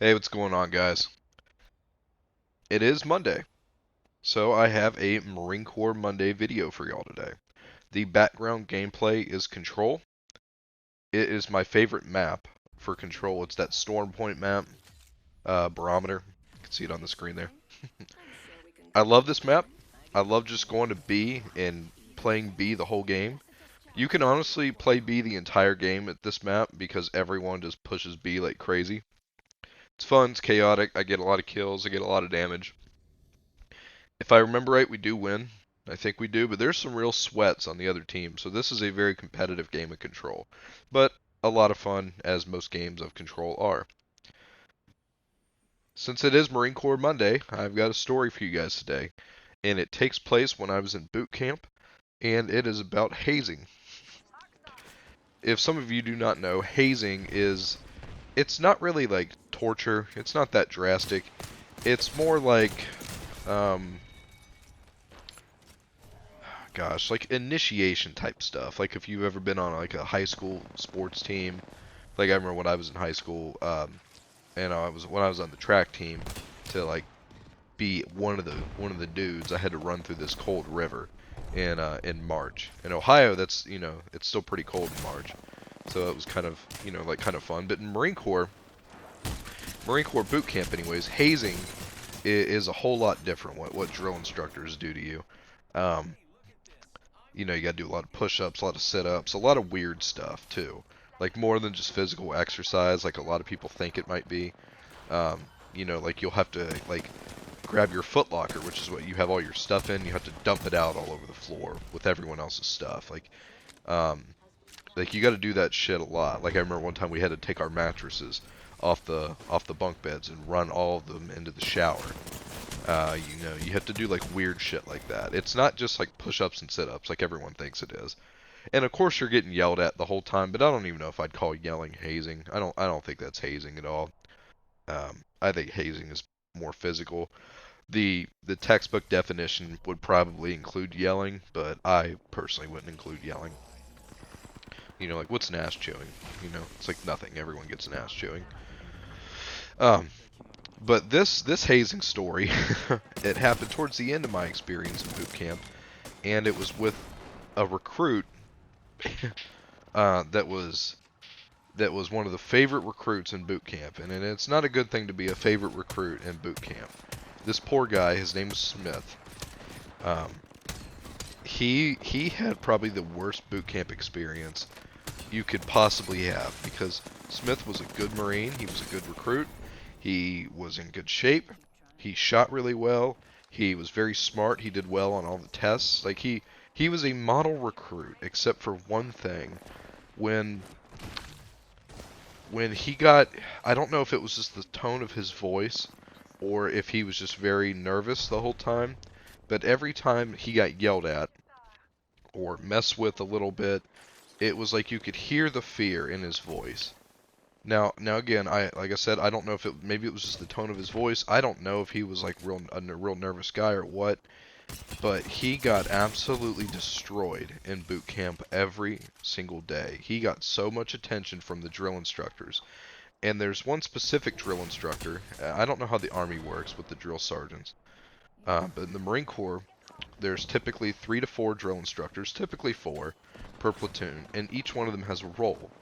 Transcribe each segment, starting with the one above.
Hey, what's going on, guys? It is Monday, so I have a Marine Corps Monday video for y'all today. The background gameplay is Control. It is my favorite map for Control. It's that Storm Point map, barometer. You can see it on the screen there. I love this map. I love just going to B and playing B the whole game. You can honestly play B the entire game at this map because everyone just pushes B like crazy. It's fun, it's chaotic, I get a lot of kills, I get a lot of damage. If I remember right, we do win. I think we do, but there's some real sweats on the other team, so this is a very competitive game of Control. But a lot of fun, as most games of Control are. Since it is Marine Corps Monday, I've got a story for you guys today, and it takes place when I was in boot camp, and it is about hazing. If some of you do not know, hazing it's not really like torture, it's not that drastic. It's more like, um, gosh, like initiation type stuff. Like if you've ever been on like a high school sports team, like I remember when I was in high school, and I was when I was on the track team, to like be one of the dudes, I had to run through this cold river in March. In Ohio, that's it's still pretty cold in March, so it was kind of like kind of fun. But in Marine Corps boot camp, anyways, hazing is a whole lot different. What drill instructors do to you. Um, you got to do a lot of push-ups, a lot of sit-ups, a lot of weird stuff too. Like more than just physical exercise, like a lot of people think it might be. Um, like you'll have to like grab your foot locker, which is what you have all your stuff in. You have to dump it out all over the floor with everyone else's stuff. Um, like you got to do that shit a lot. Like I remember one time we had to take our mattresses off the bunk beds and run all of them into the shower. You have to do like weird shit like that. It's not just like push-ups and sit-ups like everyone thinks it is. And of course you're getting yelled at the whole time, but I don't even know if I'd call yelling hazing. I don't think that's hazing at all. I think hazing is more physical. The textbook definition would probably include yelling, but I personally wouldn't include yelling. Like what's an ass chewing? It's like nothing. Everyone gets an ass chewing. Um, but this hazing story, it happened towards the end of my experience in boot camp, and it was with a recruit that was one of the favorite recruits in boot camp, and it's not a good thing to be a favorite recruit in boot camp. This poor guy, his name was Smith. Um, he had probably the worst boot camp experience you could possibly have because Smith was a good Marine, he was a good recruit, he was in good shape, he shot really well, he was very smart, he did well on all the tests. Like he was a model recruit, except for one thing. When when he got, I don't know if it was just the tone of his voice or if he was just very nervous the whole time, but every time he got yelled at or messed with a little bit, it was like you could hear the fear in his voice. Now again, like I said, I don't know if maybe it was just the tone of his voice. I don't know if he was like a real nervous guy or what, but he got absolutely destroyed in boot camp every single day. He got so much attention from the drill instructors. And there's one specific drill instructor. I don't know how the Army works with the drill sergeants, but in the Marine Corps, there's typically 3 to 4 drill instructors, typically 4 per platoon, and each one of them has a role.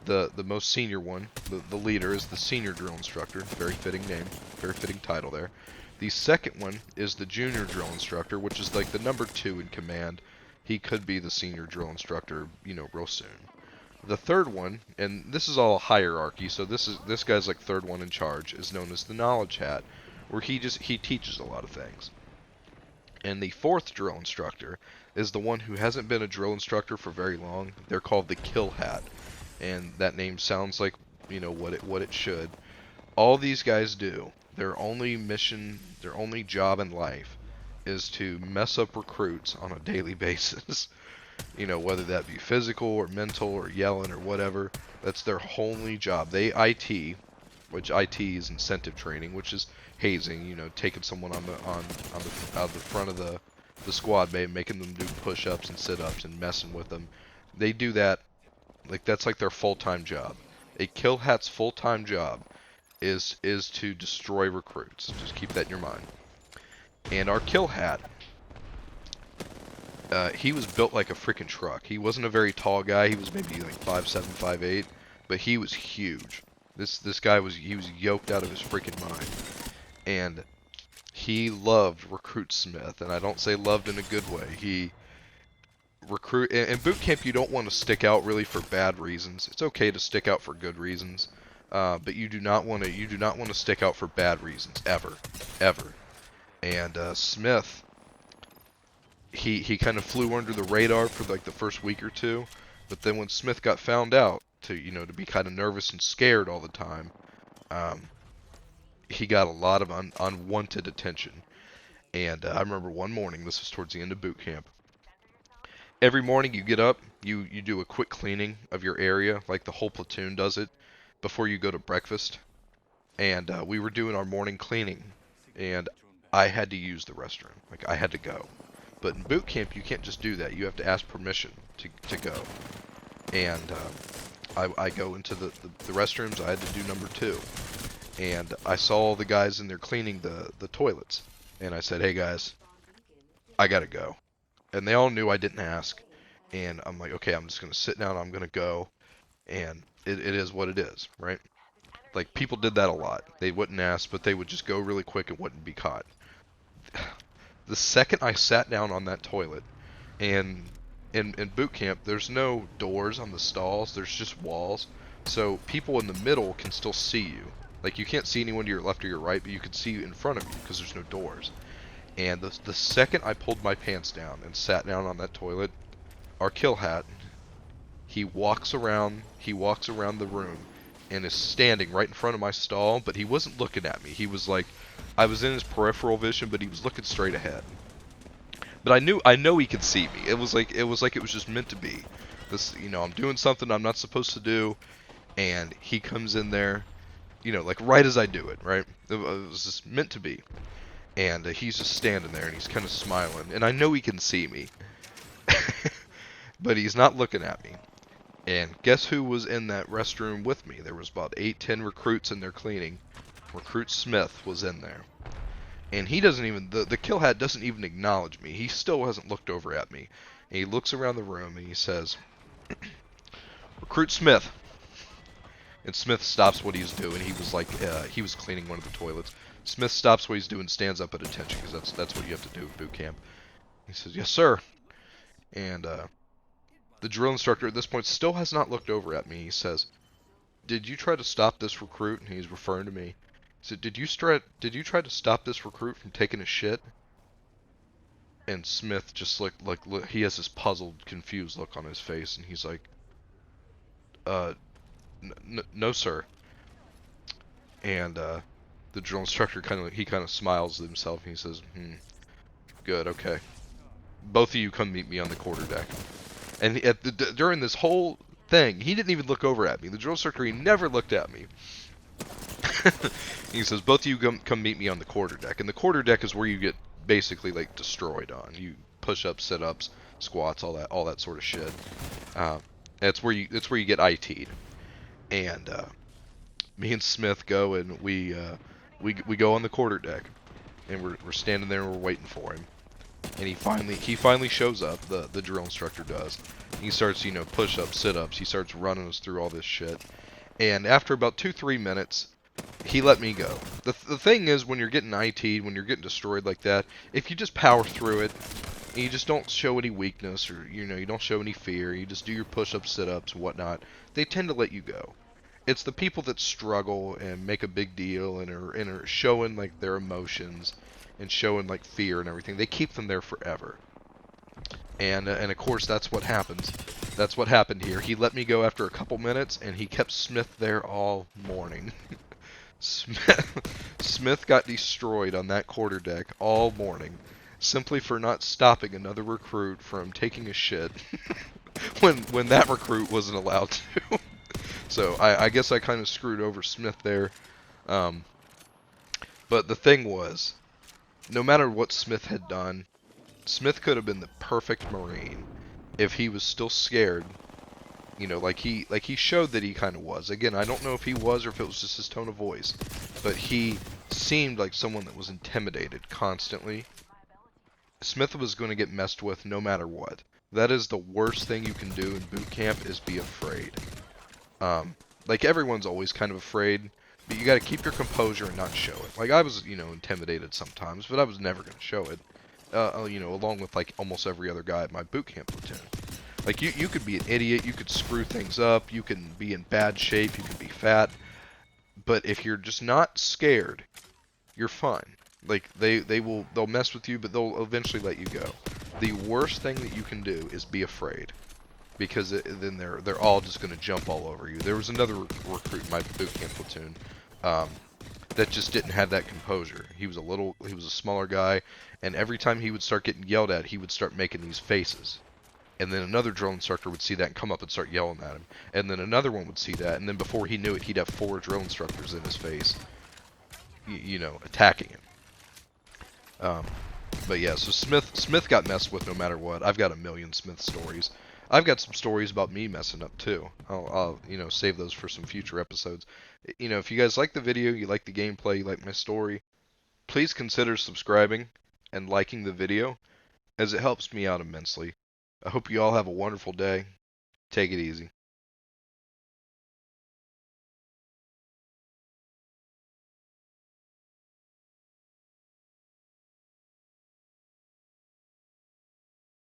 The most senior one, the leader, is the senior drill instructor. Very fitting name, very fitting title there. The second one is the junior drill instructor, which is like the number 2 in command. He could be the senior drill instructor, real soon. The third one, and this is all hierarchy, so this guy's like third one in charge, is known as the knowledge hat, where he teaches a lot of things. And the fourth drill instructor is the one who hasn't been a drill instructor for very long. They're called the kill hat, and that name sounds like what it should. All these guys do, their only mission, their only job in life, is to mess up recruits on a daily basis. Whether that be physical or mental or yelling or whatever, that's their only job. They IT, which IT is incentive training, which is hazing. Taking someone out of the front of the squad bay, making them do push-ups and sit-ups and messing with them. They do that, like that's like their full-time job. A kill hat's full-time job is to destroy recruits. Just keep that in your mind. And our kill hat, he was built like a freaking truck. He wasn't a very tall guy. He was maybe like 5'7", 5'8", but he was huge. This guy was yoked out of his freaking mind, and he loved Recruit Smith. And I don't say loved in a good way. He in boot camp, you don't want to stick out really for bad reasons. It's okay to stick out for good reasons, but you do not want to stick out for bad reasons ever. And Smith, he kind of flew under the radar for like the first week or two, but then when Smith got found out to to be kind of nervous and scared all the time, he got a lot of unwanted attention. And I remember one morning, this was towards the end of boot camp. Every morning you get up, you do a quick cleaning of your area, like the whole platoon does it, before you go to breakfast. And we were doing our morning cleaning, and I had to use the restroom. Like, I had to go. But in boot camp, you can't just do that. You have to ask permission to go. And I go into the restrooms. I had to do number 2. And I saw all the guys in there cleaning the toilets. And I said, hey guys, I gotta go. And they all knew I didn't ask. And I'm like, okay, I'm just going to sit down. I'm going to go. And it is what it is, right? Like, people did that a lot. They wouldn't ask, but they would just go really quick and wouldn't be caught. The second I sat down on that toilet, and in boot camp, there's no doors on the stalls. There's just walls. So people in the middle can still see you. Like, you can't see anyone to your left or your right, but you can see in front of you because there's no doors. And the second I pulled my pants down and sat down on that toilet, our kill hat, he walks around the room and is standing right in front of my stall, but he wasn't looking at me. He was like, I was in his peripheral vision, but he was looking straight ahead. But I know he could see me. It was like it was just meant to be. This, I'm doing something I'm not supposed to do, and he comes in there, like right as I do it, right? It was just meant to be. And he's just standing there, and he's kind of smiling. And I know he can see me. But he's not looking at me. And guess who was in that restroom with me? There was about 8-10 recruits in there cleaning. Recruit Smith was in there. And he doesn't even, the kill hat doesn't even acknowledge me. He still hasn't looked over at me. And he looks around the room, and he says, Recruit Smith. And Smith stops what he's doing. He was like, he was cleaning one of the toilets. Smith stops what he's doing, stands up at attention, because that's what you have to do at boot camp. He says, yes, sir. And the drill instructor at this point still has not looked over at me. He says, did you try to stop this recruit? And he's referring to me. He said, did you try to stop this recruit from taking a shit? And Smith just look, he has this puzzled, confused look on his face, and he's like, no, sir. And the drill instructor kind of smiles to himself, and he says, good, okay. Both of you come meet me on the quarterdeck. And during this whole thing, he didn't even look over at me. The drill instructor, he never looked at me. He says, both of you come meet me on the quarterdeck. And the quarterdeck is where you get basically like destroyed on. You push-ups, sit-ups, squats, all that sort of shit. That's where you get IT'd. And me and Smith go, and we go on the quarterdeck, and we're standing there and we're waiting for him. And he finally shows up. The drill instructor does. He starts, push-ups, sit-ups. He starts running us through all this shit. And after about 2-3 minutes, he let me go. The thing is, when you're getting IT'd, when you're getting destroyed like that, if you just power through it, and you just don't show any weakness, or you don't show any fear, you just do your push-ups, sit-ups, and whatnot, they tend to let you go. It's the people that struggle and make a big deal and are showing like their emotions and showing like fear and everything. They keep them there forever. And of course that's what happens. That's what happened here. He let me go after a couple minutes, and he kept Smith there all morning. Smith got destroyed on that quarterdeck all morning, simply for not stopping another recruit from taking a shit when that recruit wasn't allowed to. So I guess I kind of screwed over Smith there. But the thing was, no matter what Smith had done, Smith could have been the perfect Marine if he was still scared. You know, like he showed that he kind of was. Again, I don't know if he was or if it was just his tone of voice, but he seemed like someone that was intimidated constantly. Smith was going to get messed with no matter what. That is the worst thing you can do in boot camp, is be afraid. Like everyone's always kind of afraid, but you got to keep your composure and not show it. Like I was, you know, intimidated sometimes, but I was never going to show it. You know, along with like almost every other guy at my boot camp platoon. Like you could be an idiot, you could screw things up, you can be in bad shape, you can be fat, but if you're just not scared, you're fine. Like they'll mess with you, but they'll eventually let you go. The worst thing that you can do is be afraid, because then they're all just going to jump all over you. There was another recruit in my boot camp platoon that just didn't have that composure. He was a smaller guy, and every time he would start getting yelled at, he would start making these faces. And then another drill instructor would see that and come up and start yelling at him. And then another one would see that, and then before he knew it, he'd have 4 drill instructors in his face, you know, attacking him. But yeah, so Smith got messed with no matter what. I've got a million Smith stories. I've got some stories about me messing up too. I'll you know, save those for some future episodes. You know, if you guys like the video, you like the gameplay, you like my story, please consider subscribing and liking the video, as it helps me out immensely. I hope you all have a wonderful day. Take it easy.